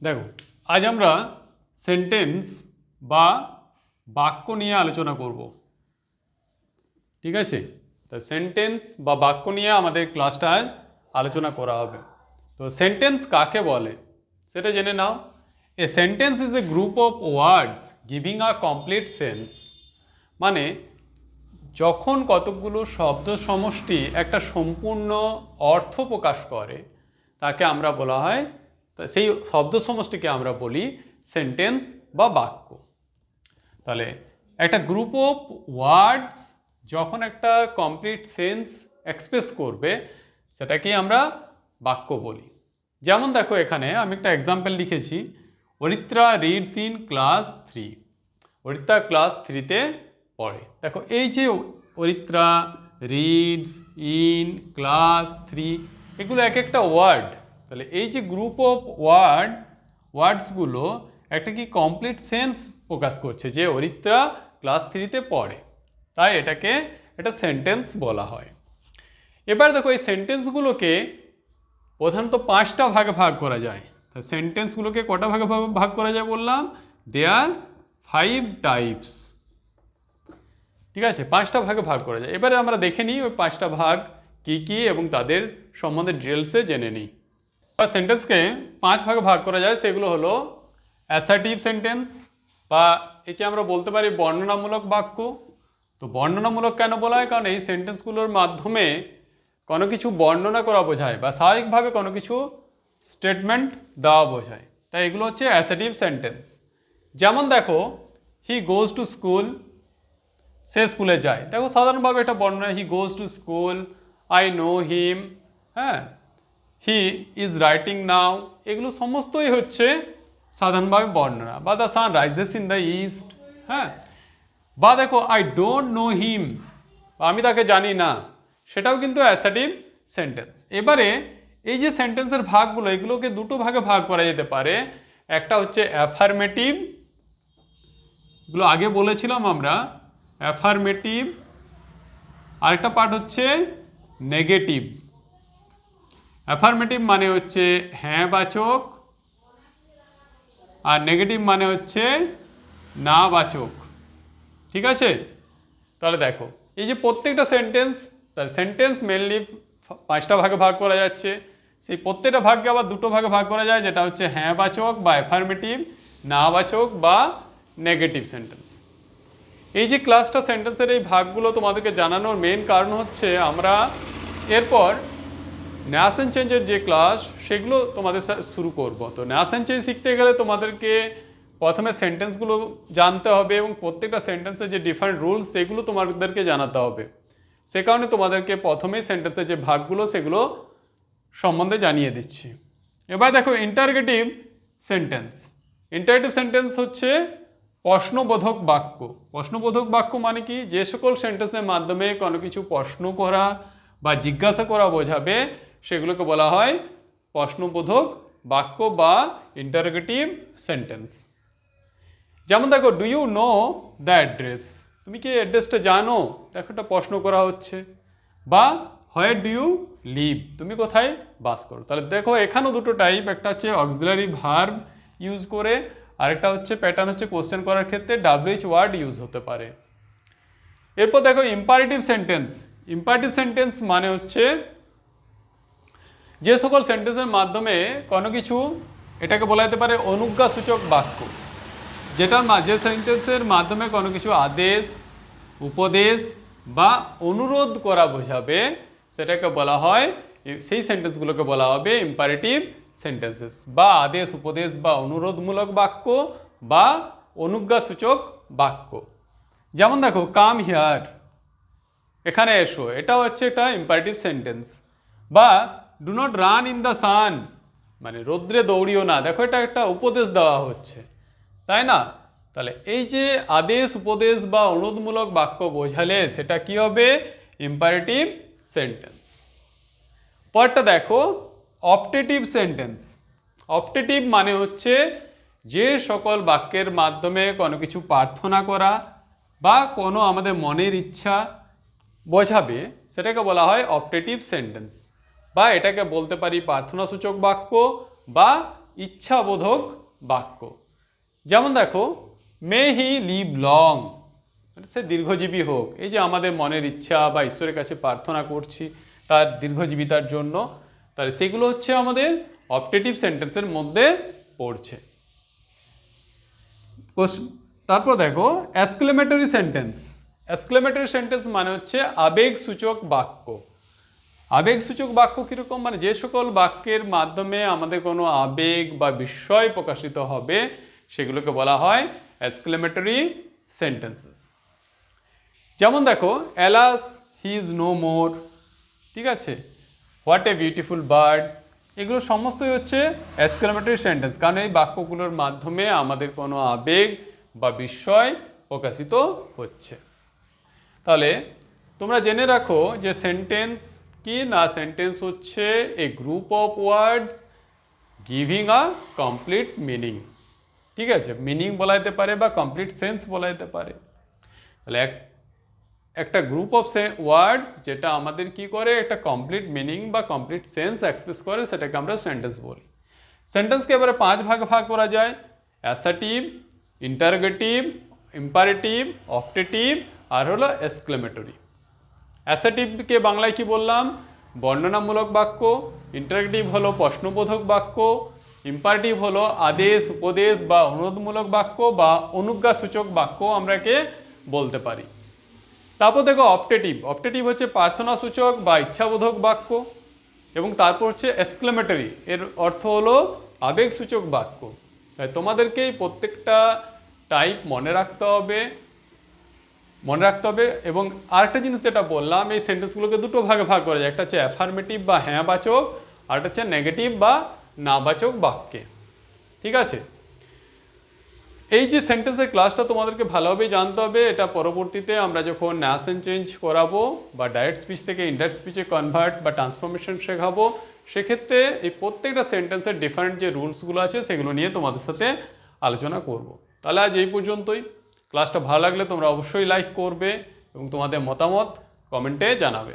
দেখো আজ আমরা সেন্টেন্স বা বাক্য নিয়ে আলোচনা করব। ঠিক আছে, তো সেন্টেন্স বা বাক্য নিয়ে আমাদের ক্লাসটা আজ আলোচনা করা হবে। তো সেন্টেন্স কাকে বলে সেটা জেনে নাও। A sentence is a group of words giving a complete sense. মানে যখন কতকগুলো শব্দ সমষ্টি একটা সম্পূর্ণ অর্থ প্রকাশ করে তাকে আমরা বলা হয়, সেই শব্দ সমষ্টিকে আমরা বলি সেন্টেন্স বা বাক্য। তাহলে একটা গ্রুপ অফ ওয়ার্ডস যখন একটা কমপ্লিট সেন্স এক্সপ্রেস করবে সেটাকেই আমরা বাক্য বলি। যেমন দেখো এখানে আমি একটা এক্সাম্পল লিখেছি, Aritra reads in class 3। Aritra class 3-তে পড়ে। দেখো এই যে অরিত্রা রিডস ইন ক্লাস 3 এগুলো এক একটা ওয়ার্ড। তাহলে এই যে গ্রুপ অফ ওয়ার্ডসগুলো একটা কি কমপ্লিট সেন্স প্রকাশ করছে যে অরিত্রা ক্লাস 3-তে পড়ে, তাই এটাকে একটা সেন্টেন্স বলা হয়। এবার দেখো এই সেন্টেন্সগুলোকে প্রধানত 5টা ভাগে ভাগ করা যায়। তা সেন্টেন্সগুলোকে কটা ভাগে ভাগ করা যায় বললাম, দেয়ার 5 টাইপস। ঠিক আছে, 5টা ভাগে ভাগ করা যায়। এবারে আমরা দেখে নিই ওই 5টা ভাগ কি কি এবং তাদের সম্বন্ধে ডিটেলসে জেনে নিই। সেন্টেন্সকে 5 ভাগে ভাগ করা যায়, সেগুলো হলো অ্যাসার্টিভ সেন্টেন্স বা একে আমরা বলতে পারি বর্ণনামূলক বাক্য। তো বর্ণনামূলক কেন বলা হয়? কারণ এই সেন্টেন্সগুলোর মাধ্যমে কোনো কিছু বর্ণনা করা বোঝায় বা স্বাভাবিকভাবে কোনো কিছু স্টেটমেন্ট দেওয়া বোঝায়, তাই এগুলো হচ্ছে অ্যাসার্টিভ সেন্টেন্স। যেমন দেখো, হি গোজ টু স্কুল, সে স্কুলে যায়। দেখো সাধারণভাবে এটা বর্ণনা, he goes to school, I know him, হ্যাঁ, হি ইজ রাইটিং নাও, এগুলো সমস্তই হচ্ছে সাধারণভাবে বর্ণনা। বা the sun rises in the east, হ্যাঁ, বা দেখো আই ডোন্ট নো হিম, আমি তাকে জানি না, সেটাও কিন্তু অ্যাসার্টিভ সেন্টেন্স। এবারে এই যে সেন্টেন্সের ভাগগুলো এগুলোকে দুটো ভাগে ভাগ করা যেতে পারে। একটা হচ্ছে অ্যাফার্মেটিভ, এগুলো আগে বলেছিলাম আমরা, অ্যাফার্মেটিভ। আরেকটা পার্ট হচ্ছে নেগেটিভ। অ্যাফার্মেটিভ মানে হচ্ছে হ্যাঁ বাচক, আর নেগেটিভ মানে হচ্ছে না বাচক। ঠিক আছে, তাহলে দেখো এই যে প্রত্যেকটা সেন্টেন্স, তার সেন্টেন্স মেনলি 5টা ভাগে ভাগ করা যাচ্ছে। সেই প্রত্যেকটা ভাগকে আবার দুটো ভাগে ভাগ করা যায়, যেটা হচ্ছে হ্যাঁ বাচক বা অ্যাফার্মেটিভ, না বাচক বা নেগেটিভ সেন্টেন্স। এই যে ক্লাসটা সেন্টেন্সের এই ভাগগুলো তোমাদেরকে জানানোর মেন কারণ হচ্ছে আমরা এরপর ন্যাশন চেঞ্জের যে ক্লাস সেগুলো তোমাদের শুরু করব। তো ন্যাশন চেঞ্জ শিখতে গেলে তোমাদেরকে প্রথমে সেন্টেন্সগুলো জানতে হবে এবং প্রত্যেকটা সেন্টেন্সের যে ডিফারেন্ট রুলস সেগুলো তোমাদেরকে জানাতে হবে। সে কারণে তোমাদেরকে প্রথমেই সেন্টেন্সের যে ভাগগুলো সেগুলো সম্বন্ধে জানিয়ে দিচ্ছি। এবার দেখো ইন্টারগেটিভ সেন্টেন্স। ইন্টারগেটিভ সেন্টেন্স হচ্ছে প্রশ্নবোধক বাক্য। প্রশ্নবোধক বাক্য মানে কি? যে সকল সেন্টেন্সের মাধ্যমে কোনো কিছু প্রশ্ন করা বা জিজ্ঞাসা করা বোঝাবে সেগুলোকে বলা হয় প্রশ্নবোধক বাক্য বা ইন্টারগেটিভ সেন্টেন্স। যেমন দেখো, do you know the address, তুমি কি অ্যাড্রেসটা জানো? দেখো একটা প্রশ্ন করা হচ্ছে। বা হোয়ার ডু ইউ লিভ, তুমি কোথায় বাস করো। তাহলে দেখো এখানেও দুটো টাইপ, একটা হচ্ছে অক্সিলারি ভার্ব ইউজ করে, আরেকটা হচ্ছে প্যাটার্ন হচ্ছে কোশ্চেন করার ক্ষেত্রে WH ওয়ার্ড ইউজ হতে পারে। এরপর দেখো ইম্পারেটিভ সেন্টেন্স। ইম্পারেটিভ সেন্টেন্স মানে হচ্ছে যে সকল সেন্টেন্সের মাধ্যমে কোনো কিছু, এটাকে বলা যেতে পারে অনুজ্ঞাসূচক বাক্য, যেটার যে সেন্টেন্সের মাধ্যমে কোনো কিছু আদেশ, উপদেশ বা অনুরোধ করা বোঝাবে সেটাকে বলা হয়, সেই সেন্টেন্সগুলোকে বলা হবে ইম্পারেটিভ সেন্টেন্সেস, বা আদেশ, উপদেশ বা অনুরোধমূলক বাক্য বা অনুজ্ঞাসূচক বাক্য। যেমন দেখো, কাম হিয়ার, এখানে এসো, এটাও হচ্ছে একটা ইম্পারেটিভ সেন্টেন্স। বা do not run in the sun, মানে রৌদ্রে দৌড়িও না, দেখো এটা একটা উপদেশ দেওয়া হচ্ছে, তাই না? তাহলে এই যে আদেশ, উপদেশ বা অনুরোধমূলক বাক্য বোঝালে সেটা কি হবে? Imperative sentence. পরটা দেখো অপটেটিভ সেন্টেন্স। অপটেটিভ মানে হচ্ছে যে সকল বাক্যের মাধ্যমে কোনো কিছু প্রার্থনা করা বা কোনো আমাদের মনের ইচ্ছা বোঝাবে সেটাকে বলা হয় অপটেটিভ সেন্টেন্স, বা এটাকে বলতে পারি প্রার্থনাসূচক বাক্য বা ইচ্ছাবোধক বাক্য। যেমন দেখো, মে হি লিভ লং, সে দীর্ঘজীবী হোক। এই যে আমাদের মনের ইচ্ছা বা ঈশ্বরের কাছে প্রার্থনা করছি তার দীর্ঘজীবিতার জন্য, তাহলে সেগুলো হচ্ছে আমাদের অপটেটিভ সেন্টেন্সের মধ্যে পড়ছে। তারপর দেখো এক্সক্লেমেটরি সেন্টেন্স। এক্সক্লেমেটরি সেন্টেন্স মানে হচ্ছে আবেগসূচক বাক্য। আবেগসূচক বাক্য কীরকম, মানে যে সকল বাক্যের মাধ্যমে আমাদের কোনো আবেগ বা বিস্ময় প্রকাশিত হবে সেগুলোকে বলা হয় এক্সক্লেমেটরি সেন্টেন্সেস। যেমন দেখো, alas he is no more, ঠিক আছে, হোয়াট এ বিউটিফুল বার্ড, এগুলো সমস্তই হচ্ছে এক্সক্লেমেটরি সেন্টেন্স, কারণ এই বাক্যগুলোর মাধ্যমে আমাদের কোনো আবেগ বা বিস্ময় প্রকাশিত হচ্ছে। তাহলে তোমরা জেনে রাখো যে সেন্টেন্স কি না, সেন্টেন্স হচ্ছে a group of words giving a complete meaning, ঠিক আছে, মিনিং বলা যেতে পারে বা কমপ্লিট সেন্স বলা যেতে পারে। তাহলে একটা গ্রুপ অফ ওয়ার্ডস যেটা আমাদের কি করে, একটা কমপ্লিট মিনিং বা কমপ্লিট সেন্স এক্সপ্রেস করে, সেটাকে আমরা সেন্টেন্স বলি। সেন্টেন্সকে এবারে 5 ভাগ করা যায়, অ্যাসার্টিভ, ইন্টারোগেটিভ, ইম্পারেটিভ, অপটেটিভ আর হলো এক্সক্লেমেটরি। অ্যাসার্টিভকে বাংলায় কি বললাম, বর্ণনামূলক বাক্য। ইন্টারোগেটিভ হলো প্রশ্নবোধক বাক্য। ইম্পারেটিভ হলো আদেশ, উপদেশ বা অনুরোধমূলক বাক্য বা অনুজ্ঞাসূচক বাক্য আমরা একে বলতে পারি। তারপর দেখো অপটেটিভ। অপটেটিভ হচ্ছে প্রার্থনাসূচক বা ইচ্ছাবোধক বাক্য। এবং তারপর হচ্ছে এক্সক্লেমেটরি, এর অর্থ হলো আবেগসূচক বাক্য। তাই তোমাদেরকে এই প্রত্যেকটা টাইপ মনে রাখতে হবে এবং আরেকটা জিনিস যেটা বললাম, এই সেন্টেন্সগুলোকে দুটো ভাগে ভাগ করা যায়, একটা হচ্ছে অ্যাফার্মেটিভ বা হ্যাঁ বাচক, আর একটা হচ্ছে নেগেটিভ বা না বাচক বাক্যে, ঠিক আছে। এই যে সেন্টেন্সের ক্লাসটা তোমাদেরকে ভালোভাবে জানতে হবে, এটা পরবর্তীতে আমরা যখন ন্যাশন চেঞ্জ করাবো বা ডাইরেক্ট স্পিচ থেকে ইনডাইরেক্ট স্পিচে কনভার্ট বা ট্রান্সফরমেশন শেখাবো, সেক্ষেত্রে এই প্রত্যেকটা সেন্টেন্সের ডিফারেন্ট যে রুলসগুলো আছে সেগুলো নিয়ে তোমাদের সাথে আলোচনা করব। তাহলে আজ এই পর্যন্তই। ক্লাসটা ভালো লাগলে তোমরা অবশ্যই লাইক করবে এবং তোমাদের মতামত কমেন্টে জানাবে।